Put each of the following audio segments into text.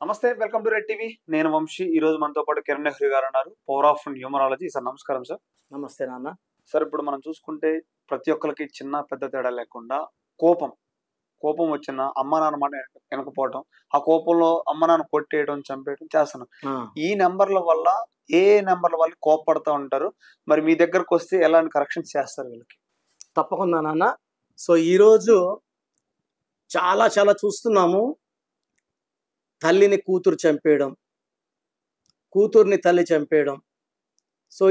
నమస్తే, welcome to red TV. నేను వంశీ. ఈ రోజు మనతో పాటు కిరణ్ నెహ్రూ గారు ఉన్నారు, పవర్ ఆఫ్ న్యూమరాలజీ. సార్ నమస్కారం. సార్ నమస్తే నాన్న. సార్ ఇప్పుడు మనం చూసుకుంటే ప్రతి ఒక్కరికి చిన్న పెద్ద తేడా లేకుండా కోపం వచ్చిన అమ్మ నాన్న మాట వెనకపోవడం, ఆ కోపంలో అమ్మ నాన్న కొట్టేయడం, చంపేయడం చేస్తున్నాం. ఈ నెంబర్ల వల్ల ఏ నెంబర్ల వల్ల కోపపడతా ఉంటారు? మరి మీ దగ్గరకు వస్తే ఎలాంటి కరెక్షన్స్ చేస్తారు వీళ్ళకి? తప్పకుండా నాన్న. సో ఈరోజు చాలా చాలా చూస్తున్నాము. తల్లిని కూతురు చంపేయడం, కూతుర్ని తల్లి చంపేయడం. సో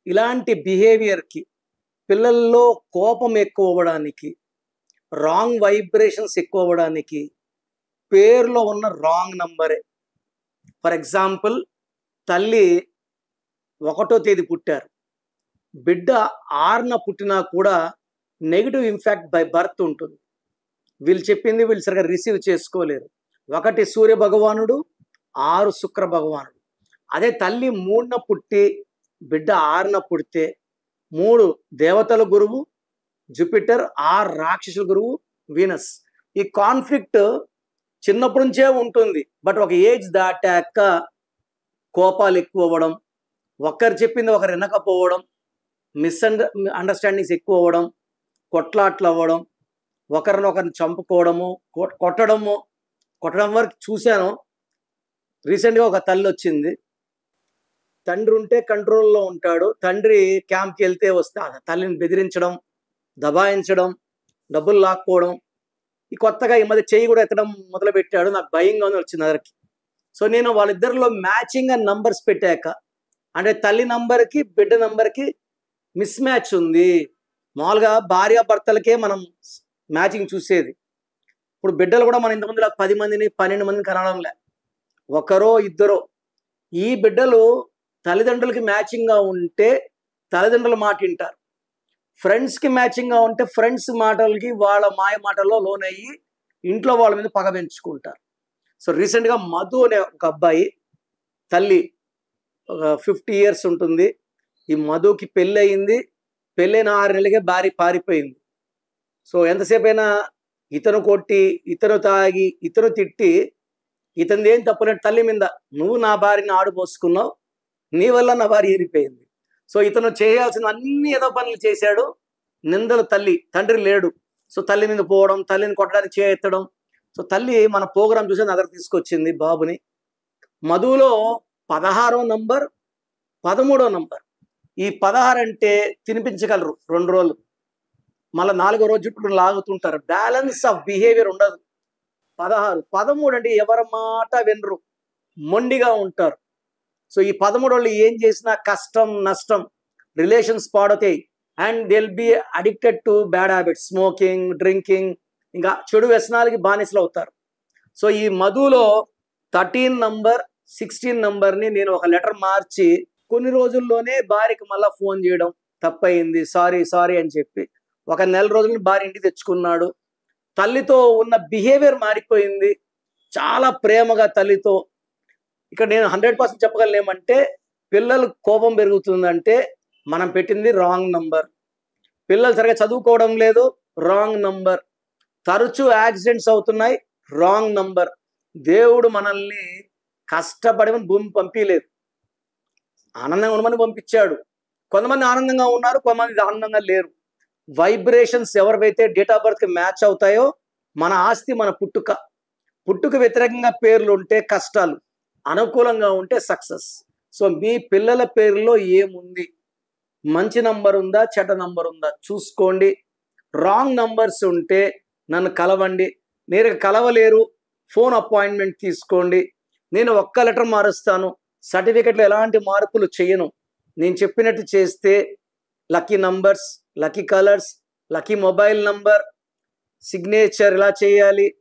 ఇలాంటి బిహేవియర్కి, పిల్లల్లో కోపం ఎక్కువ అవ్వడానికి, రాంగ్ వైబ్రేషన్స్ ఎక్కువ అవ్వడానికి పేరులో ఉన్న రాంగ్ నంబరే. ఫర్ ఎగ్జాంపుల్, తల్లి 1వ తేదీ పుట్టారు, బిడ్డ 6న పుట్టినా కూడా నెగిటివ్ ఇంపాక్ట్ బై బర్త్ ఉంటుంది. వీళ్ళు చెప్పింది వీళ్ళు సరిగా రిసీవ్ చేసుకోలేరు. 1 సూర్య భగవానుడు, 6 శుక్ర భగవానుడు. అదే తల్లి 3న పుట్టి బిడ్డ 6న పుడితే 3 దేవతల గురువు జూపిటర్, 6 రాక్షసుల గురువు వీనస్. ఈ కాన్ఫ్లిక్ట్ చిన్నప్పటి నుంచే ఉంటుంది. బట్ ఒక ఏజ్ దాటాక కోపాలు ఎక్కువ అవ్వడం, ఒకరు చెప్పింది ఒకరు వినకపోవడం, అండర్స్టాండింగ్స్ ఎక్కువ అవ్వడం, కొట్లాట్లు అవ్వడం, ఒకరినొకరిని చంపుకోవడము, కొట్టడం వరకు చూశాను. రీసెంట్గా ఒక తల్లి వచ్చింది. తండ్రి ఉంటే కంట్రోల్లో ఉంటాడు, తండ్రి క్యాంప్కి వెళ్తే వస్తే తల్లిని బెదిరించడం, దబాయించడం, డబ్బులు లాక్కోవడం. కొత్తగా ఈ మధ్య చెయ్యి కూడా ఎత్తడం మొదలుపెట్టాడు. నాకు భయంగా వచ్చింది అదరికి. సో నేను వాళ్ళిద్దరిలో మ్యాచింగ్ అని నంబర్స్ పెట్టాక, అంటే తల్లి నంబర్కి బిడ్డ నంబర్కి మిస్ మ్యాచ్ ఉంది. మామూలుగా భార్యాభర్తలకే మనం మ్యాచింగ్ చూసేది. ఇప్పుడు బిడ్డలు కూడా మన ఇంతకుముందులా 10 మందిని 12 మందిని కనడంలే, ఒకరో ఇద్దరో. ఈ బిడ్డలు తల్లిదండ్రులకి మ్యాచింగ్గా ఉంటే తల్లిదండ్రుల మాట వింటారు, ఫ్రెండ్స్కి మ్యాచింగ్గా ఉంటే ఫ్రెండ్స్ మాటలకి వాళ్ళ మాయ మాటల్లో లోనయ్యి ఇంట్లో వాళ్ళ మీద పగ పెంచుకుంటారు. సో రీసెంట్గా మధు అనే ఒక అబ్బాయి, తల్లి ఒక 50 years ఉంటుంది. ఈ మధుకి పెళ్ళి అయింది. పెళ్ళైన 6 నెలలకే భార్య పారిపోయింది. సో ఎంతసేపు అయినా ఇతను కొట్టి, ఇతను తాగి, ఇతను తిట్టి, ఇతనిది ఏం తప్పులేదు తల్లి మీద, నువ్వు నా భార్యని ఆడుపోసుకున్నావు, నీ వల్ల నా భార్య ఏరిపోయింది. సో ఇతను చేయాల్సిన అన్ని ఏదో పనులు చేశాడు. నిందలు తండ్రి లేడు. సో తల్లి మీద పోవడం, తల్లిని కొట్టడానికి చేయెత్తడం. సో తల్లి మన ప్రోగ్రాం చూసి దగ్గర తీసుకొచ్చింది బాబుని. మధులో 16వ నంబర్, 13వ నంబర్. ఈ 16 అంటే తినిపించగలరు 2 రోజులు, మళ్ళీ 4వ రోజు జుట్టు లాగుతుంటారు. బ్యాలెన్స్ ఆఫ్ బిహేవియర్ ఉండదు. 16, 13 అంటే ఎవరి మాట వినరు, మొండిగా ఉంటారు. సో ఈ 13 వాళ్ళు ఏం చేసినా కష్టం నష్టం, రిలేషన్స్ పాడతాయి. And they will be addicted to bad habits, smoking, drinking, ఇంకా చెడు వ్యసనాలకి బానిసలు అవుతారు. సో ఈ మధులో 13 నంబర్, 16 నంబర్ని నేను ఒక లెటర్ మార్చి కొన్ని రోజుల్లోనే భార్యకి మళ్ళీ ఫోన్ చేయడం, తప్పయింది, సారీ అని చెప్పి ఒక నెల రోజులు భార్య ఇంటికి తెచ్చుకున్నాడు. తల్లితో ఉన్న బిహేవియర్ మారిపోయింది. చాలా ప్రేమగా తల్లితో. ఇక్కడ నేను 100% చెప్పగలను ఏమంటే, పిల్లలు కోపం పెరుగుతుందంటే మనం పెట్టింది రాంగ్ నంబర్. పిల్లలు సరిగా చదువుకోవడం లేదు, రాంగ్ నంబర్. తరచూ యాక్సిడెంట్స్ అవుతున్నాయి, రాంగ్ నంబర్. దేవుడు మనల్ని కష్టపడి భూమి పంపించలేదు, ఆనందంగా ఉండమని పంపించాడు. కొంతమంది ఆనందంగా ఉన్నారు, కొంతమంది ఆనందంగా లేరు. వైబ్రేషన్స్ ఎవరివైతే డేట్ ఆఫ్ బర్త్కి మ్యాచ్ అవుతాయో, మన ఆస్తి మన పుట్టుక వ్యతిరేకంగా పేర్లు ఉంటే కష్టాలు, అనుకూలంగా ఉంటే సక్సెస్. సో మీ పిల్లల పేరులో ఏముంది, మంచి నంబర్ ఉందా, చెడ్డ నంబర్ ఉందా చూసుకోండి. రాంగ్ నంబర్స్ ఉంటే నన్ను కలవండి. నేను కలవలేరు, ఫోన్ అపాయింట్మెంట్ తీసుకోండి. నేను ఒక్క లెటర్ మారుస్తాను, సర్టిఫికెట్లో ఎలాంటి మార్పులు చేయను. నేను చెప్పినట్టు చేస్తే lucky numbers, lucky colours, lucky mobile number, signature ఇలా చేయాలి,